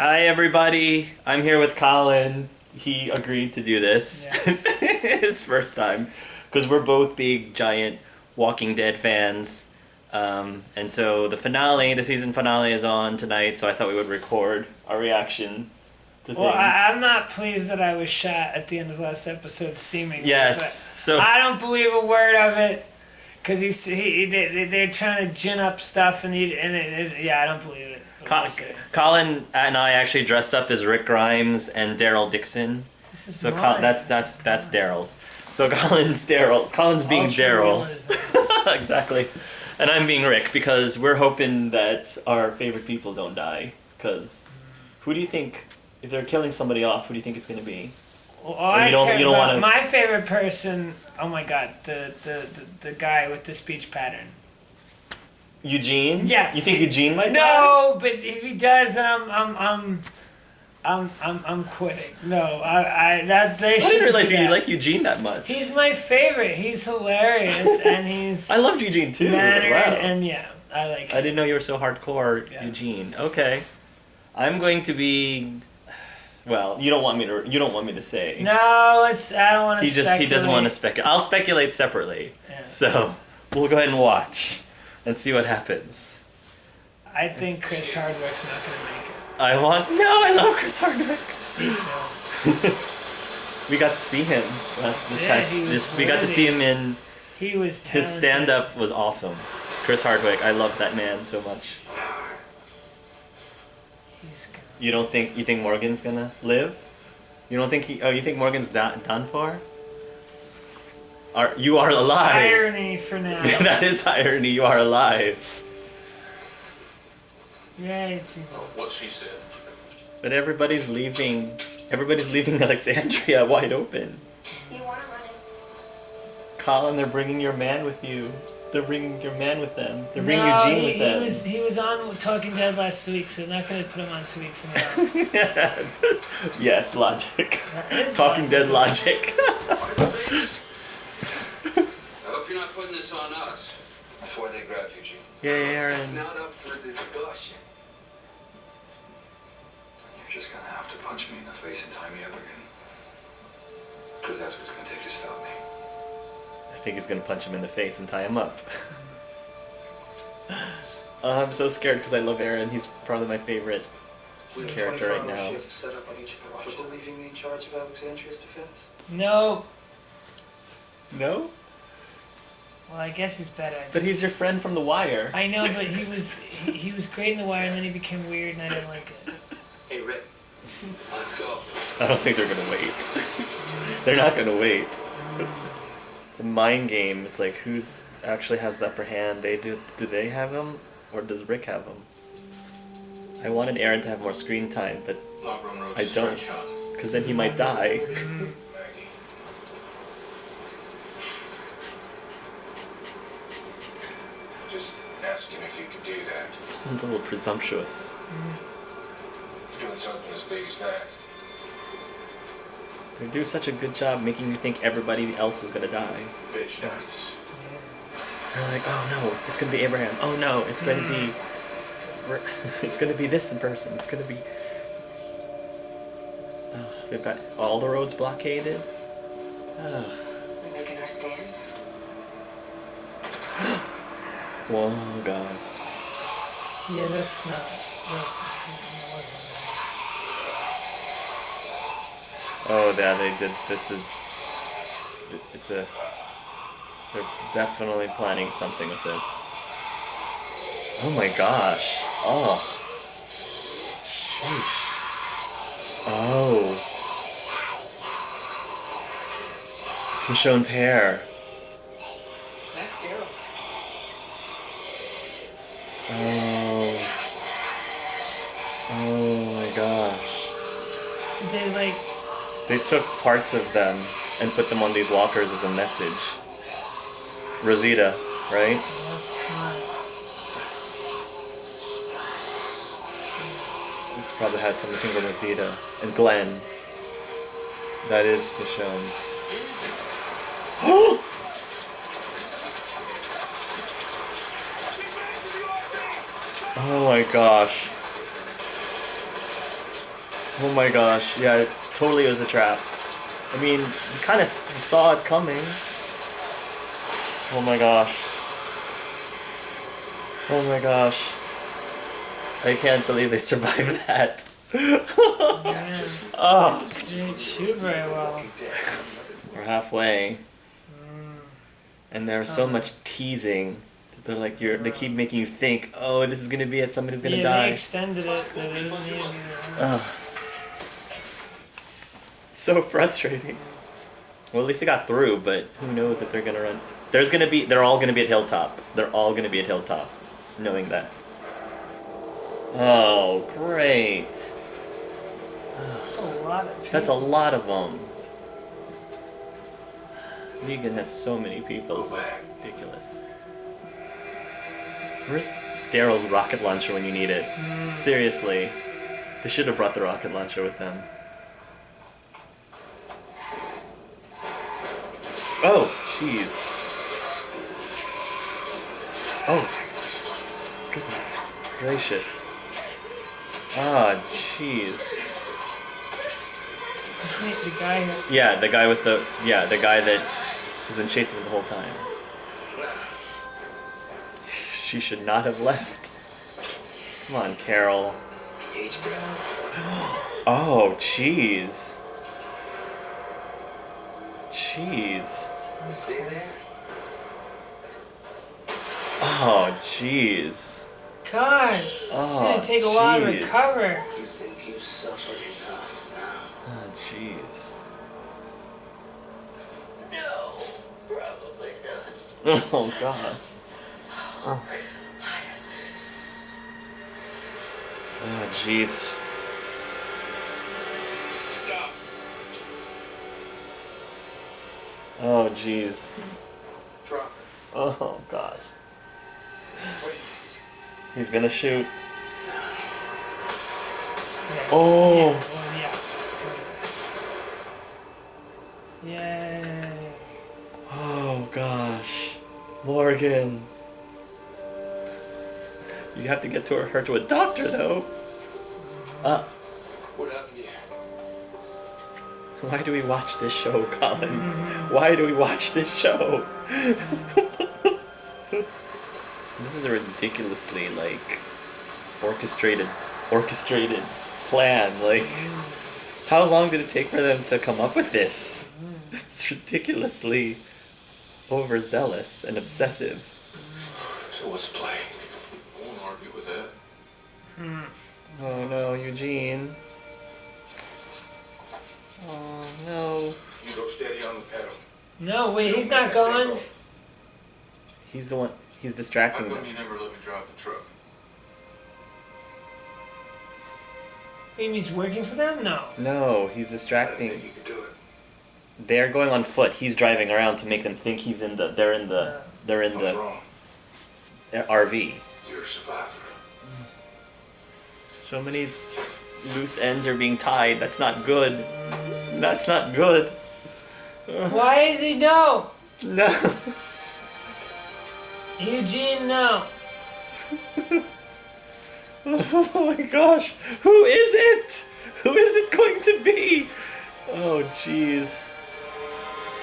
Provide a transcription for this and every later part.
Hi, everybody. I'm here with Colin. He agreed to do this. Yes. His first time. Because we're both big, giant Walking Dead fans. And so the season finale is on tonight, so I thought we would record our reaction to Well, things. I'm not pleased that I was shot at the end of last episode, seemingly. Yes. So I don't believe a word of it, because they're trying to gin up stuff, and I don't believe it. Colin and I actually dressed up as Rick Grimes and Daryl Dixon. So that's Daryl's. So Colin's Daryl. Colin's being Daryl. Exactly. And I'm being Rick because we're hoping that our favorite people don't die. Because who do you think, if they're killing somebody off, who do you think it's going to be? Well, you don't want to. My favorite person. Oh my God, the guy with the speech pattern. Eugene? Yes. You think Eugene might die? No, but if he does, then I'm quitting. No, I didn't realize you like Eugene that much. He's my favorite. He's hilarious, and he's. I loved Eugene too. Mannered, wow. and I like him. I didn't know you were so hardcore, yes. Eugene. Okay, I'm going to be. Well, you don't want me to say. No, I don't want to. He doesn't want to speculate. I'll speculate separately. Yeah. So we'll go ahead and watch. And see what happens. I think Chris Hardwick's not going to make it. I love Chris Hardwick. Me too. We got to see him we got to see him in. He was talented. His stand-up was awesome. Chris Hardwick, I love that man so much. He's good. You think Morgan's gonna live? You don't think you think Morgan's done for? You are alive. Irony for now. That is irony. You are alive. Yeah, what she said. But everybody's leaving. Everybody's leaving Alexandria wide open. You want to run it? Colin, they're bringing your man with you. They're bringing your man with them. They're bringing Eugene with them. He was on Talking Dead last week, so they're not going to put him on 2 weeks in a row. Yes, logic. Talking Dead logic. You're not putting this on us. That's why they grabbed Eugene. Yeah, Aaron. It's not up for discussion. You're just gonna have to punch me in the face and tie me up again. Because that's what it's gonna take to stop me. I think he's gonna punch him in the face and tie him up. I'm so scared because I love Aaron. He's probably my favorite character right now. Set up on each garage, leaving me in charge of Alexandria's defense? No. No? Well, I guess he's better. But he's your friend from The Wire. I know, but he was great in The Wire, and then he became weird, and I didn't like it. Hey, Rick. Let's go. I don't think they're gonna wait. They're not gonna wait. It's a mind game. It's like who's actually has the upper hand. Do they have him, or does Rick have him? I wanted Aaron to have more screen time, but I don't, because then he might die. Asking if you could do that. Someone's a little presumptuous. Doing something as big as that. They do such a good job making you think everybody else is gonna die. Bitch nuts. They're like, oh no, it's gonna be Abraham. Oh no, it's gonna be... It's gonna be this in person. It's gonna be... They've got all the roads blockaded. We're making our stand. Whoa, God. Yeah, that's not. Oh, yeah, they did. They're definitely planning something with this. Oh my gosh. Oh. Sheesh. Oh. It's Michonne's hair. That's Daryl's. Oh my gosh. Did They took parts of them and put them on these walkers as a message. Rosita, right? That's not. This probably has something to do with Rosita. And Glenn. That is Michonne's. Oh my gosh. Oh my gosh, yeah, it totally was a trap. I mean, you kind of saw it coming. Oh my gosh. Oh my gosh. I can't believe they survived that. Oh. Didn't shoot very well. We're halfway. And there's so much teasing. They're like, they keep making you think, oh, this is gonna be it, somebody's gonna die. They extended it. They didn't need It's so frustrating. Well, at least it got through, but who knows if they're gonna run. They're all gonna be at Hilltop. They're all gonna be at Hilltop, knowing that. Oh, great. That's a lot of people. That's a lot of them. Negan has so many people, it's ridiculous. Where's Daryl's rocket launcher when you need it? Seriously. They should have brought the rocket launcher with them. Oh, jeez. Oh. Goodness gracious. Ah, jeez. The guy who... Yeah, the guy with the... Yeah, the guy that has been chasing him the whole time. She should not have left. Come on, Carol. Oh, jeez. Jeez. See there? Oh, jeez. God, it's Oh, gonna take a while to jeez. recover. You think you've suffered enough now? Oh, jeez. No, probably not. Oh, gosh. Oh, jeez. Stop. Oh, jeez. Drop it. Oh, gosh. Please. He's gonna shoot. Yeah. Oh! Yeah. Yay. Oh, gosh. Morgan. You have to get her to a doctor, though. What happened here? Why do we watch this show, Colin? Why do we watch this show? This is a ridiculously, like, orchestrated plan. Like, how long did it take for them to come up with this? It's ridiculously overzealous and obsessive. So what's the play? I won't argue with that. Oh no, Eugene. Oh no. You go steady on the pedal. No, wait, he's not gone. He's the one. He's How distracting come them. you never let me drive the truck? He means working for them? No. No, he's I didn't think distracting. you could do it. They're going on foot. He's driving around to make them think he's in the. They're in the What's wrong? RV. You're a survivor. So many loose ends are being tied. That's not good. That's not good. Why is he no? No. Eugene, no. Oh my gosh. Who is it? Who is it going to be? Oh jeez.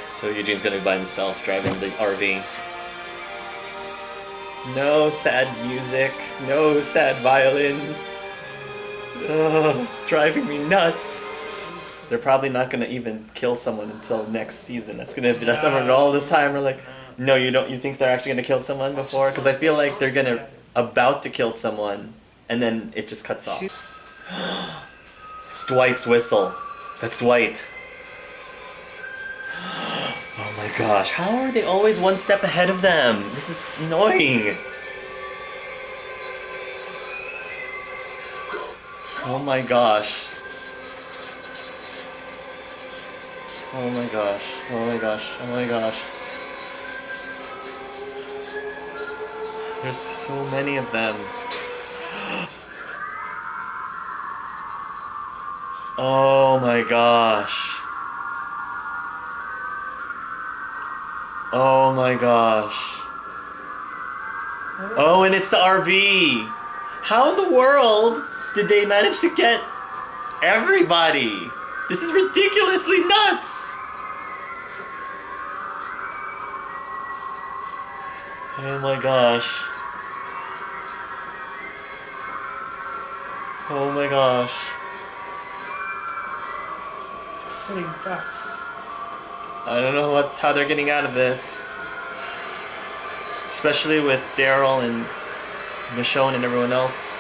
So Eugene's gonna be by himself driving the RV. No sad music. No sad violins. Ugh, driving me nuts. They're probably not gonna even kill someone until next season. That's over all this time. We're like, no, you don't. You think they're actually gonna kill someone before? Because I feel like they're about to kill someone, and then it just cuts off. It's Dwight's whistle. That's Dwight. Oh my gosh! How are they always one step ahead of them? This is annoying. Oh my gosh. Oh my gosh. Oh my gosh. Oh my gosh. There's so many of them. Oh my gosh. Oh my gosh. Oh, and it's the RV. How in the world did they manage to get Everybody! This is ridiculously nuts! Oh my gosh. Oh my gosh. Sitting ducks. I don't know how they're getting out of this. Especially with Daryl and Michonne and everyone else.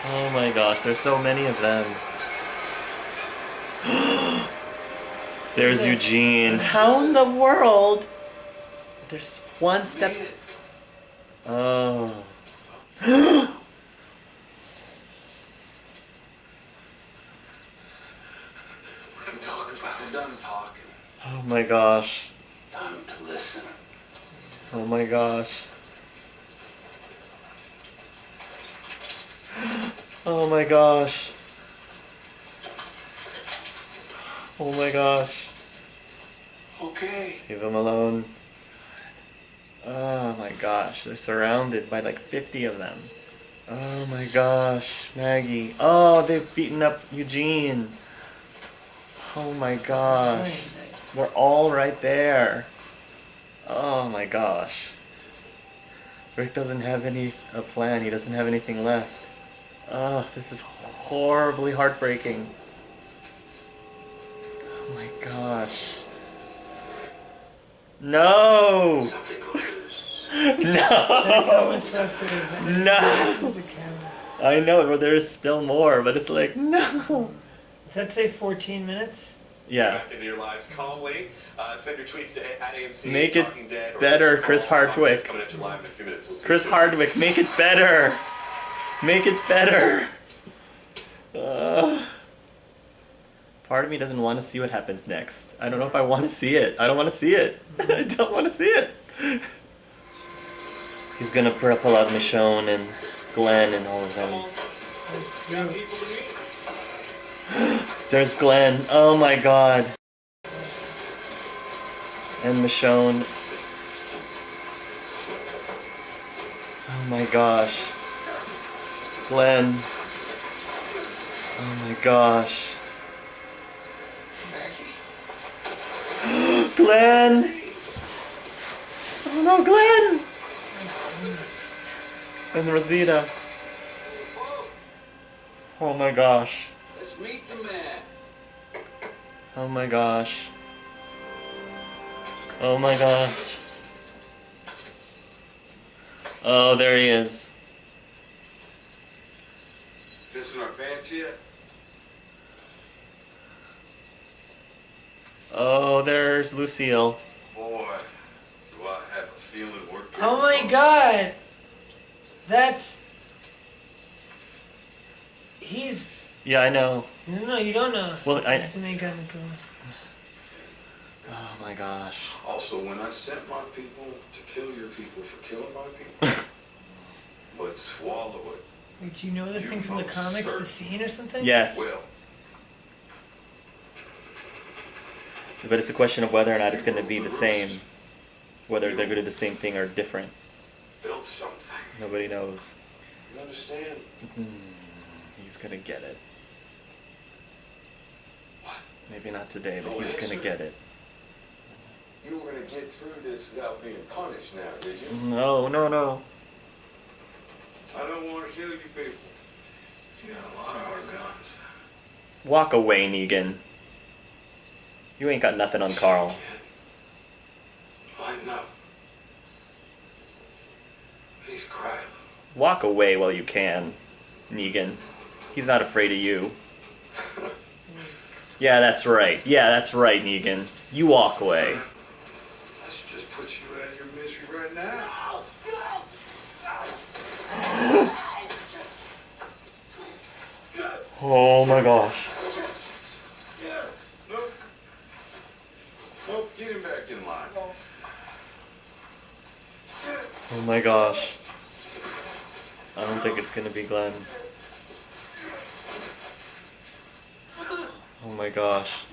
Oh my gosh, there's so many of them. There's Eugene. How in the world? There's one step. Oh. We're done talking. Oh my gosh. Time to listen. Oh my gosh. Oh my gosh. Oh my gosh. Okay. Leave them alone. Oh my gosh. They're surrounded by like 50 of them. Oh my gosh. Maggie. Oh, they've beaten up Eugene. Oh my gosh. We're all right there. Oh my gosh. Rick doesn't have a plan. He doesn't have anything left. Oh, this is horribly heartbreaking. Oh my gosh. No! Something goes. Check how No! much left it is. No! The camera. I know, but there's still more, but it's like, no! Does that say 14 minutes? Yeah. Back into your lives calmly. Send your tweets to @AMC. Make it Talking Dead, or better, just Chris call Hardwick. It's coming at you live in a few minutes. We'll see Chris you soon. Hardwick, make it better! Make it better! Part of me doesn't want to see what happens next. I don't know if I want to see it. I don't want to see it. I don't want to see it. He's gonna pull out Michonne and Glenn and all of them. There's Glenn. Oh my god. And Michonne. Oh my gosh. Glenn. Oh my gosh. Glenn! Oh no, Glenn! And Rosita. Oh my gosh. Let's meet the man. Oh my gosh. Oh my gosh. Oh, there he is. Pissing our pants yet? Oh, there's Lucille. Boy, do I have a feeling we're getting Oh my close. god! That's... He's... Yeah, I know. No, you don't know. Well, I- He's the main guy in the car. Oh my gosh. Also, when I sent my people to kill your people for killing my people, but swallow it. Wait, do you know this You thing from the most comics, the certainly- scene or something? Yes. Well, But it's a question of whether or not it's going to be the same. Whether they're going to do the same thing or different. build something. Nobody knows. You understand? He's going to get it. What? Maybe not today, but No he's going to answer. get it. You were gonna get through this without being punished now, did you? No, no, no. I don't want to kill you people. You got a lot of hard guns. Walk away, Negan. You ain't got nothing on Carl. I know. He's crying. Walk away while you can, Negan. He's not afraid of you. Yeah, that's right. Yeah, that's right, Negan. You walk away. I should just put you out of your misery right now. Oh my gosh. Yeah. Nope. Nope. Get him back in line. Oh my gosh. I don't think it's gonna be Glenn. Oh my gosh.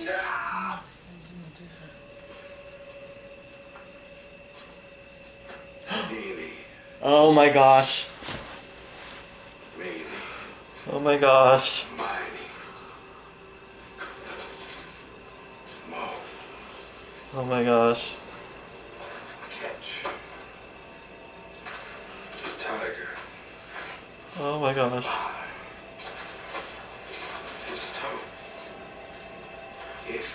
Maybe. Oh my gosh. Maybe. Oh my gosh. Mighty. Mo. Oh my gosh. Catch. The tiger. Oh my gosh. His toe. If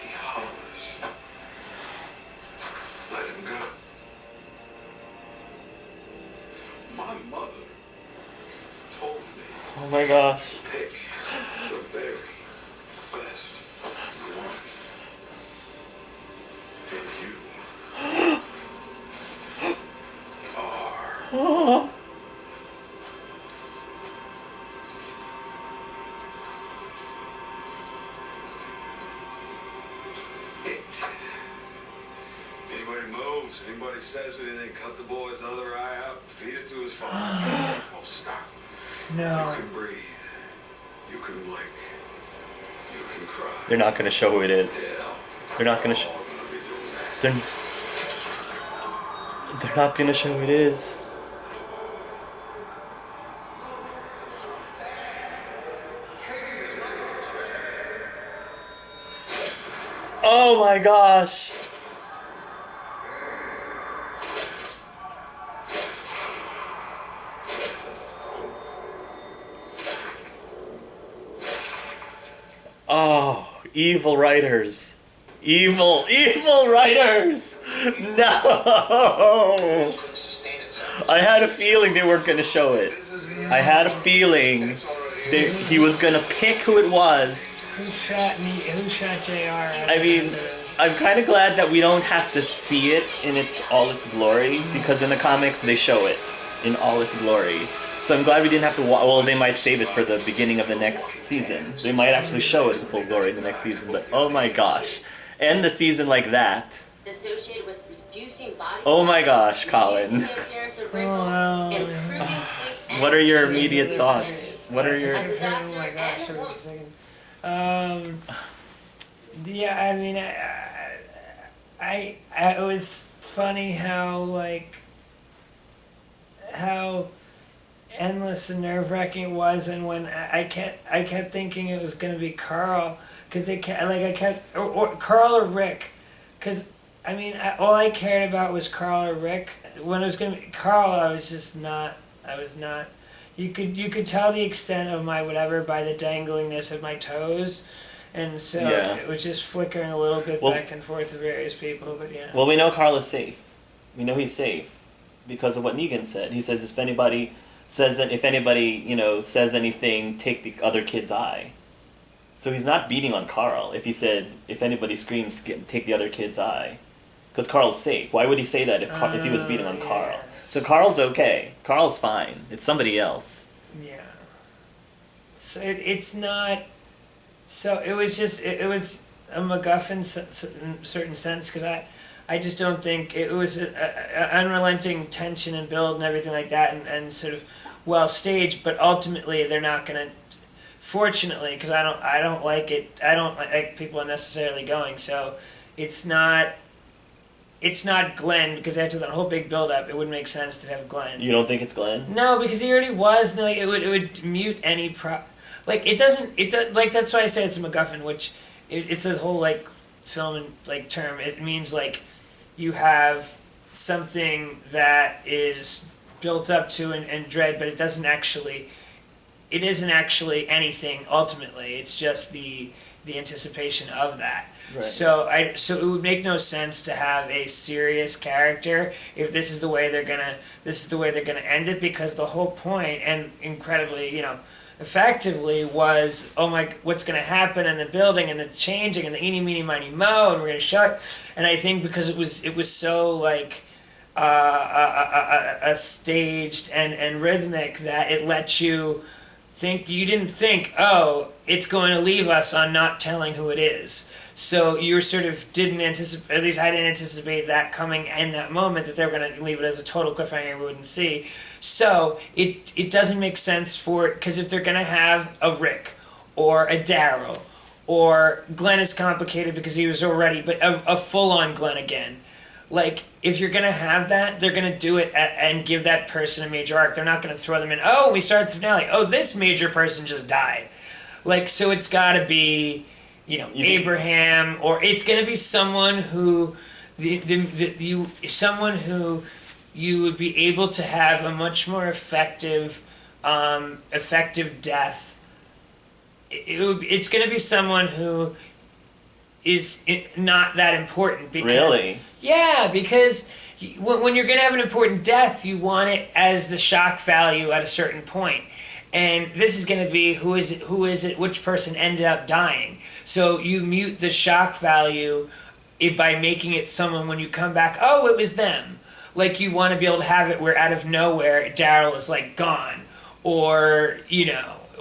he hollers, let him go. My mother told me Oh my gosh. pick the very best one. And you are. Anybody moves, anybody says anything, cut the boy's other eye out, feed it to his father. Oh, stop. No. You can breathe. You can blink. You can cry. They're not gonna show who it is. Hell, They're not gonna show. all gonna be doing that. They're not gonna show who it is. Oh my gosh. Oh, evil writers. Evil writers! No! I had a feeling they weren't gonna show it. I had a feeling he was gonna pick who it was. Who shot JR? I mean, I'm kind of glad that we don't have to see it in all its glory, because in the comics they show it in all its glory. So I'm glad we didn't have to well, they might save it for the beginning of the next season. They might actually show it in full glory in the next season, but oh my gosh. End the season like that. Associated with reducing body Oh my gosh, Colin. reducing the appearance of wrinkles, improving sleep and What are your improving immediate mood thoughts? standards. What are your... As a Oh doctor my gosh, and sorry, a just a second. Yeah, I mean, it was funny how endless and nerve-wracking it was, and when I kept thinking it was gonna be Carl, because or Carl or Rick, because I mean, all I cared about was Carl or Rick. When it was gonna be Carl, I was not. You could tell the extent of my whatever by the danglingness of my toes, and so Yeah. it was just flickering a little bit Well- back and forth to various people. But yeah. Well, we know Carl is safe. We know he's safe because of what Negan said. He says if anybody says anything, take the other kid's eye. So he's not beating on Carl if he said, if anybody screams, take the other kid's eye. Because Carl's safe. Why would he say that if he was beating on Carl? yes. So Carl's okay. Carl's fine. It's somebody else. Yeah. So it's not. So it was just it was a MacGuffin in a certain sense, because I just don't think it was a unrelenting tension and build and everything like that, and sort of well staged, but ultimately they're not gonna. Fortunately, because I don't like it. I don't like people unnecessarily going. So it's not Glenn, because after that whole big build up, it would make sense to have Glenn. You don't think it's Glenn? No, because he already was. And, like it would mute any like it doesn't. Like that's why I say it's a MacGuffin, which it's a whole like film and like term. It means like you have something that is built up to and dread, but it doesn't actually. It isn't actually anything ultimately. It's just the anticipation of that. Right. So it would make no sense to have a serious character if this is the way they're gonna end it, because the whole point, and incredibly, effectively, was what's gonna happen in the building and the changing and the eeny meeny miny mo, and we're gonna show it. And I think because it was so like a staged and rhythmic that it let you didn't think, oh, it's going to leave us on not telling who it is. So you sort of didn't anticipate, at least I didn't anticipate that coming in that moment, that they were going to leave it as a total cliffhanger we wouldn't see. So it doesn't make sense because if they're going to have a Rick or a Daryl, or Glenn is complicated because he was already, but a full-on Glenn again, like, if you're gonna have that, they're gonna do it and give that person a major arc. They're not gonna throw them in. Oh, we start the finale. Oh, this major person just died. Like, so it's got to be, Abraham, or it's gonna be someone who, someone who you would be able to have a much more effective death. It's gonna be someone who is not that important. Because, Really? Yeah, because when you're going to have an important death, you want it as the shock value at a certain point. And this is going to be who is it, which person ended up dying. So you mute the shock value by making it someone when you come back, oh, it was them. Like, you want to be able to have it where out of nowhere Daryl is like gone, or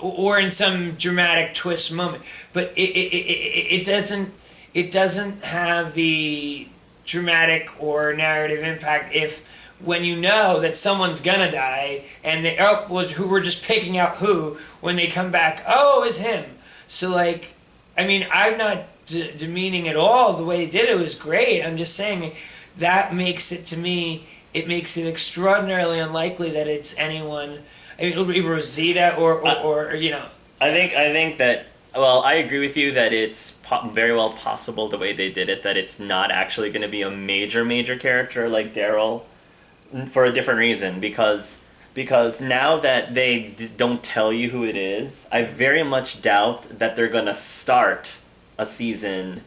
or in some dramatic twist moment. But it doesn't have the dramatic or narrative impact if, when you know that someone's gonna die and who we're just picking out who, when they come back, oh, it's him. So, like, I mean, I'm not demeaning at all the way they did it. Was great. I'm just saying that makes it, to me, it makes it extraordinarily unlikely that it's anyone. I mean, it'll be Rosita or I think that. Well, I agree with you that it's very well possible the way they did it that it's not actually going to be a major character like Daryl, for a different reason, because now that they don't tell you who it is, I very much doubt that they're going to start a season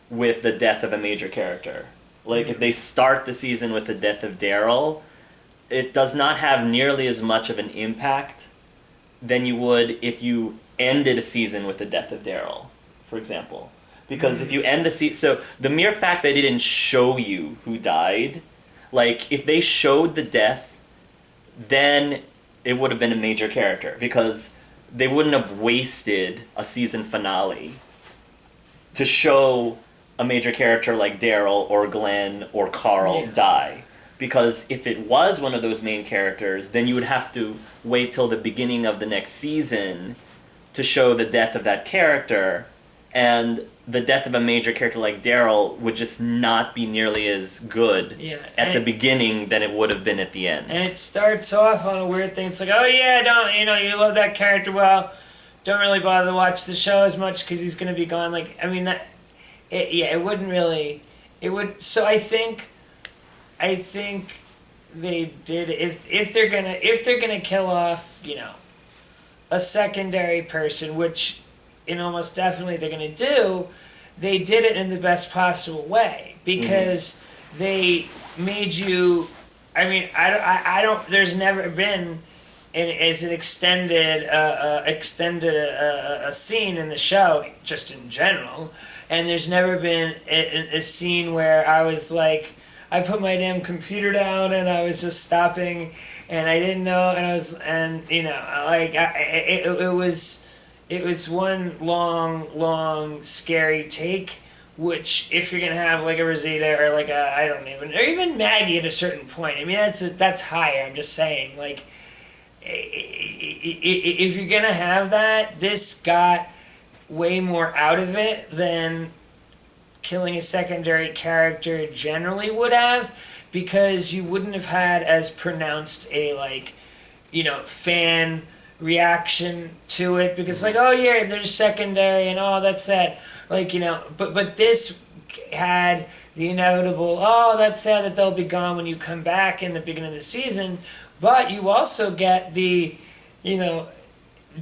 with the death of a major character. Like, if they start the season with the death of Daryl, it does not have nearly as much of an impact than you would if you ended a season with the death of Daryl, for example. Because if you end the season... So, the mere fact they didn't show you who died, like, if they showed the death, then it would have been a major character. Because they wouldn't have wasted a season finale to show a major character like Daryl or Glenn or Carl die. Because if it was one of those main characters, then you would have to wait till the beginning of the next season to show the death of that character, and the death of a major character like Daryl would just not be nearly as good at the beginning than it would have been at the end. And it starts off on a weird thing. It's like, oh yeah, you love that character, well, don't really bother to watch the show as much because he's going to be gone. Like, I mean, it wouldn't really, it would, so I think they did, if they're gonna kill off, a secondary person, which almost definitely they're going to do, they did it in the best possible way, because they made you, I mean, I don't, there's never been as an extended a scene in the show, just in general, and there's never been a scene where I was like, I put my damn computer down and I was just stopping and I didn't know, and I was, and like, it was one long scary take, which, if you're gonna have like a Rosita or like or even Maggie at a certain point, I mean, that's higher. I'm just saying, like, if you're gonna have that, this got way more out of it than killing a secondary character generally would have, because you wouldn't have had as pronounced a, like, fan reaction to it, because like, oh yeah, they're secondary and oh, that's sad, like, but this had the inevitable, oh, that's sad that they'll be gone when you come back in the beginning of the season, but you also get the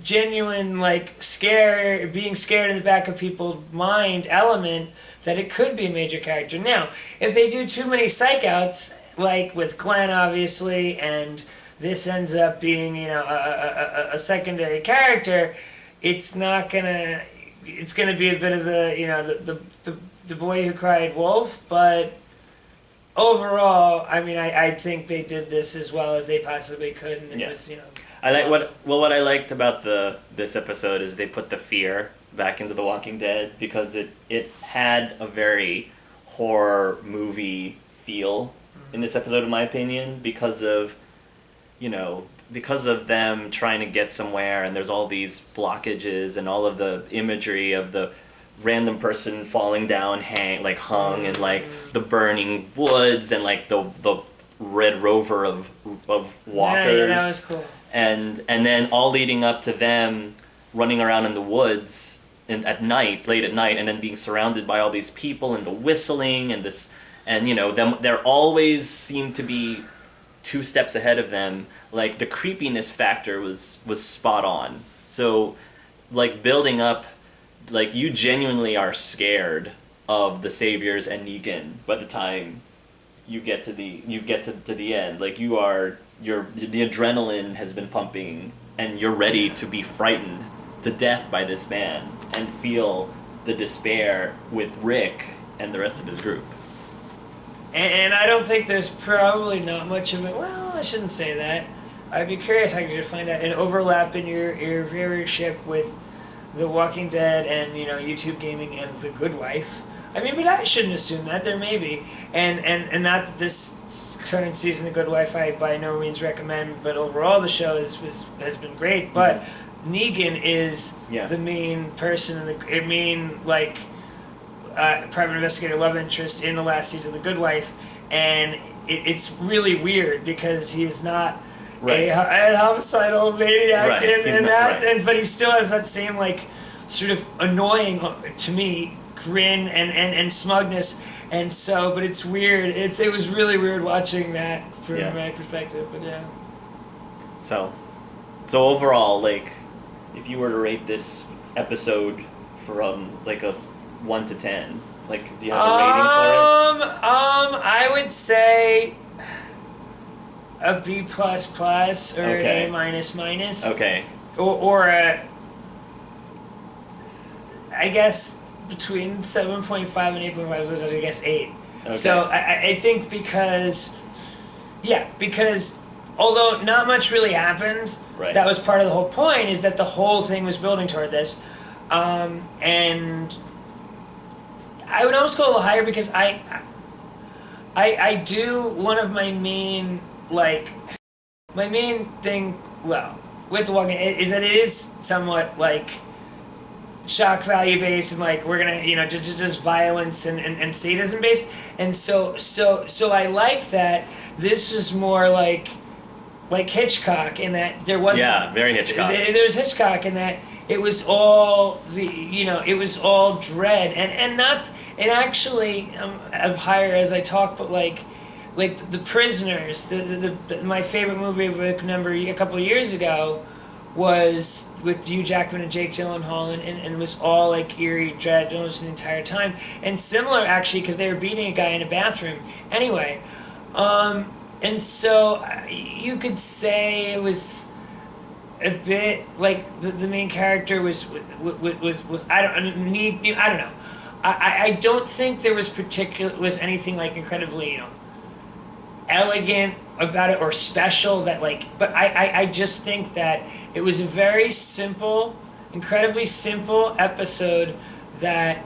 genuine, like, being scared in the back of people's mind element that it could be a major character. Now, if they do too many psych outs, like with Glenn, obviously, and this ends up being, a secondary character, it's gonna be a bit of the boy who cried wolf, but overall, I mean, I think they did this as well as they possibly could, and it was, I like what I liked about this episode is they put the fear back into The Walking Dead, because it had a very horror movie feel in this episode, in my opinion, because of them trying to get somewhere, and there's all these blockages and all of the imagery of the random person falling down, hung, and like the burning woods, and like the Red Rover of walkers. Yeah, that was cool. And then all leading up to them running around in the woods at night, late at night, and then being surrounded by all these people and the whistling and this, and they're always seem to be 2 steps ahead of them. Like the creepiness factor was spot on. So like building up, like you genuinely are scared of the Saviors and Negan by the time you get to the end. Like the adrenaline has been pumping, and you're ready to be frightened to death by this man and feel the despair with Rick and the rest of his group. And I don't think there's probably not much of it. Well, I shouldn't say that. I'd be curious how you could find out an overlap in your viewership with The Walking Dead and YouTube gaming and The Good Wife. I mean, but I shouldn't assume that. There may be. And not that this current season of The Good Wife I by no means recommend, but overall the show has been great. But Negan is the main person, private investigator love interest in the last season of The Good Wife. And it's really weird because he is not a homicidal maniac, but he still has that same sort of annoying to me grin and smugness, and so but it's weird. It was really weird watching that from my perspective, but yeah. So overall, if you were to rate this episode from a 1 to 10, do you have a rating for it? I would say a B++ or an A-. Okay. Or a, I guess between 7.5 and 8.5, which I guess 8. Okay. So I think because although not much really happened, that was part of the whole point, is that the whole thing was building toward this. And I would almost go a little higher because I do, one of my main thing, with The Walking Dead is that it is somewhat shock value based, and we're gonna just violence and sadism based, and so I like that this was more like Hitchcock in that there wasn't very Hitchcock. There was Hitchcock in that it was all it was all dread and actually of higher as I talk, but The Prisoners, the my favorite movie of a couple of years ago was with Hugh Jackman and Jake Gyllenhaal, and it was all eerie dread almost the entire time, and similar actually because they were beating a guy in a bathroom anyway, and so you could say it was a bit the main character was I don't know. I don't think there was anything incredibly elegant about it or special that but I just think that it was a very simple, incredibly simple episode that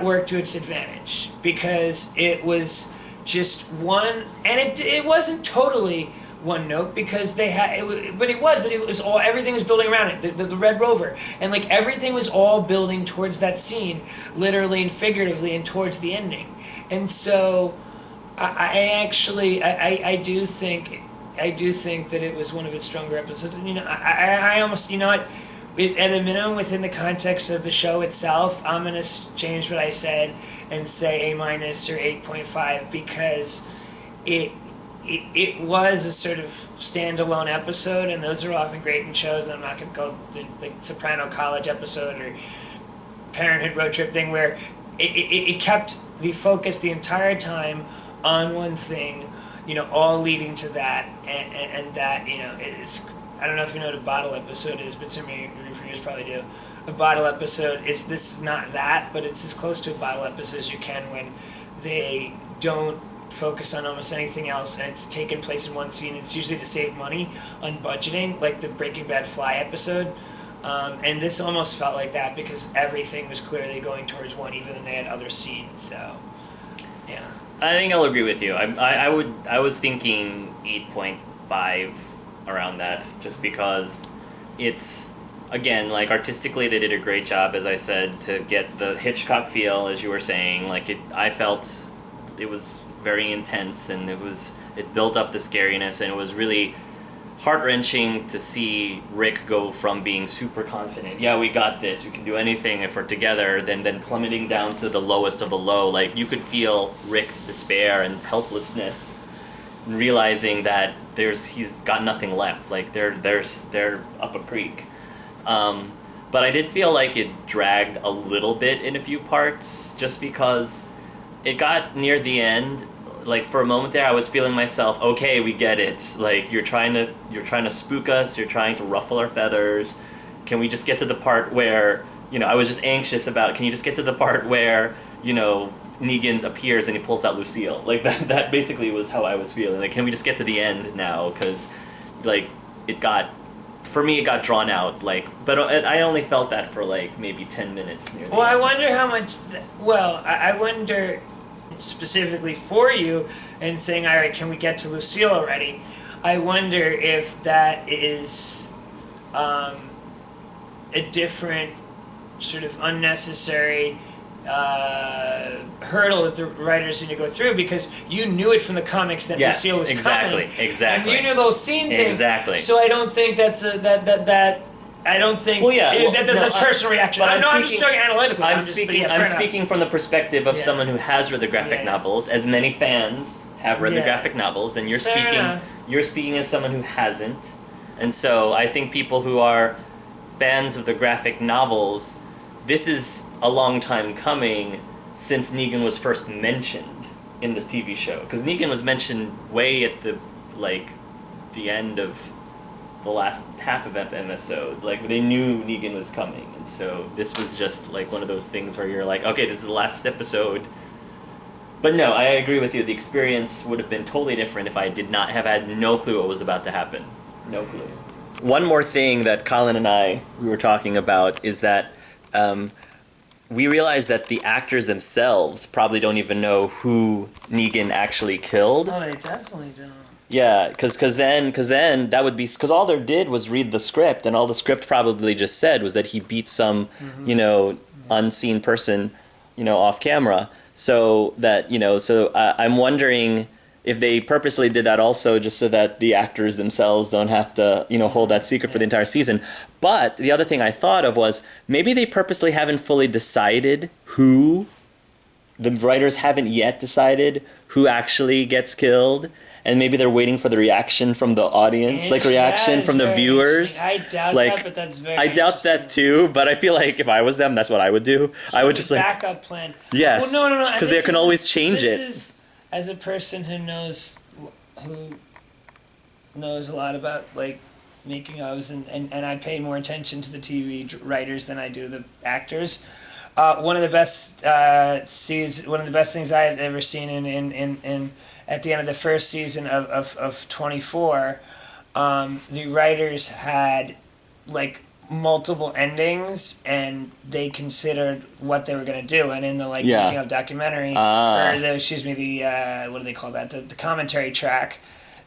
worked to its advantage because it was just one, and it wasn't totally one note because they had but it was all, everything was building around it, the Red Rover, and everything was all building towards that scene, literally and figuratively, and towards the ending. And so I do think that it was one of its stronger episodes. I almost, at a minimum within the context of the show itself, I'm gonna change what I said and say A- or 8.5 because it was a sort of standalone episode, and those are often great in shows. And I'm not gonna go the Soprano College episode or Parenthood Road Trip thing where it kept the focus the entire time on one thing, all leading to that, and that, it's, I don't know if you know what a bottle episode is, but some of your reviewers probably do. A bottle episode this is not that, but it's as close to a bottle episode as you can when they don't focus on almost anything else, and it's taken place in one scene. It's usually to save money on budgeting, like the Breaking Bad Fly episode. And this almost felt like that because everything was clearly going towards one, even though they had other scenes. So, yeah. I think I'll agree with you. I was thinking 8.5 around that, just because it's again, like artistically, they did a great job, as I said, to get the Hitchcock feel, as you were saying. Like I felt it was very intense, and it built up the scariness, and it was really heart-wrenching to see Rick go from being super confident, yeah, we got this, we can do anything if we're together, then plummeting down to the lowest of the low. Like, you could feel Rick's despair and helplessness, and realizing that he's got nothing left. Like, they're up a creek. But I did feel like it dragged a little bit in a few parts, just because it got near the end. Like, for a moment there, I was feeling myself, okay, we get it. Like, you're trying to spook us, you're trying to ruffle our feathers. Can we just get to the part where, I was just anxious about, can you just get to the part where, Negan appears and he pulls out Lucille? Like, that basically was how I was feeling. Like, can we just get to the end now? Because, like, for me, it got drawn out. Like, but I only felt that for, like, maybe 10 minutes near the end. I wonder how much, I wonder specifically for you and saying, all right, can we get to Lucille already? I wonder if that is a different sort of unnecessary hurdle that the writers need to go through, because you knew it from the comics that Lucille was coming. Exactly. And you knew those scene things. Exactly. So I don't think that's I don't think that's a personal reaction. I'm just talking analytically. I'm speaking from the perspective of someone who has read the graphic novels, as many fans have read the graphic novels, and you're speaking as someone who hasn't. And so I think people who are fans of the graphic novels, this is a long time coming since Negan was first mentioned in this TV show. Because Negan was mentioned way at the end of the last half of that episode. Like, they knew Negan was coming, and so this was just like one of those things where you're like, okay, this is the last episode. But no, I agree with you. The experience would have been totally different if I did not have had no clue what was about to happen. No clue. One more thing that Colin and I were talking about is that we realized that the actors themselves probably don't even know who Negan actually killed. Oh, they definitely don't. Yeah, because then that would be, because all they did was read the script, and all the script probably just said was that he beat some, unseen person, off camera. So that, I'm wondering if they purposely did that also just so that the actors themselves don't have to, hold that secret for the entire season. But the other thing I thought of was maybe they purposely haven't fully decided who, the writers haven't yet decided who actually gets killed. And maybe they're waiting for the reaction from the audience, reaction from the viewers. I doubt that, but that's very I doubt that too, but I feel like if I was them, that's what I would do. I would just backup plan. Yes. Well, no. Because they can always change it. This is, as a person who knows a lot about making ofs, and I pay more attention to the TV writers than I do the actors. One of the best things I had ever seen in at the end of the first season of 24, the writers had multiple endings, and they considered what they were going to do. And in the making of documentary, what do they call that? The commentary track.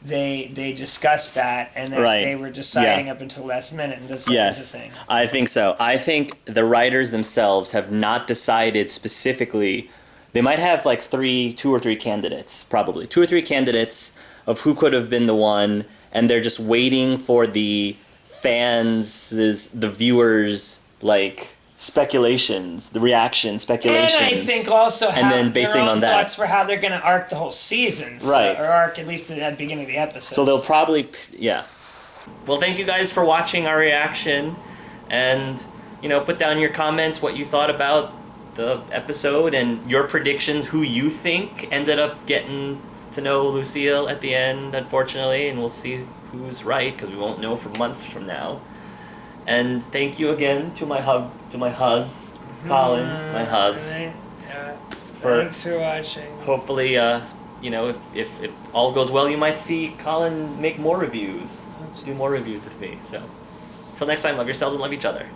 They discussed that, and they were deciding up until the last minute, and that's the thing. I think so. I think the writers themselves have not decided specifically. They might have 2 or 3 candidates, probably 2 or 3 candidates of who could have been the one, and they're just waiting for the fans, the viewers, speculations, the reactions, speculations. And I think also and then basing their own on that, thoughts for how they're going to arc the whole season, or arc at least at the beginning of the episode. So they'll probably, Well, thank you guys for watching our reaction, and put down your comments what you thought about the episode and your predictions, who you think ended up getting to know Lucille at the end, unfortunately, and we'll see who's right, because we won't know for months from now. And thank you again to my huz, Colin, my huz. Thanks for watching. Hopefully, if all goes well, you might see Colin make more reviews, do more reviews of me. So, until next time, love yourselves and love each other.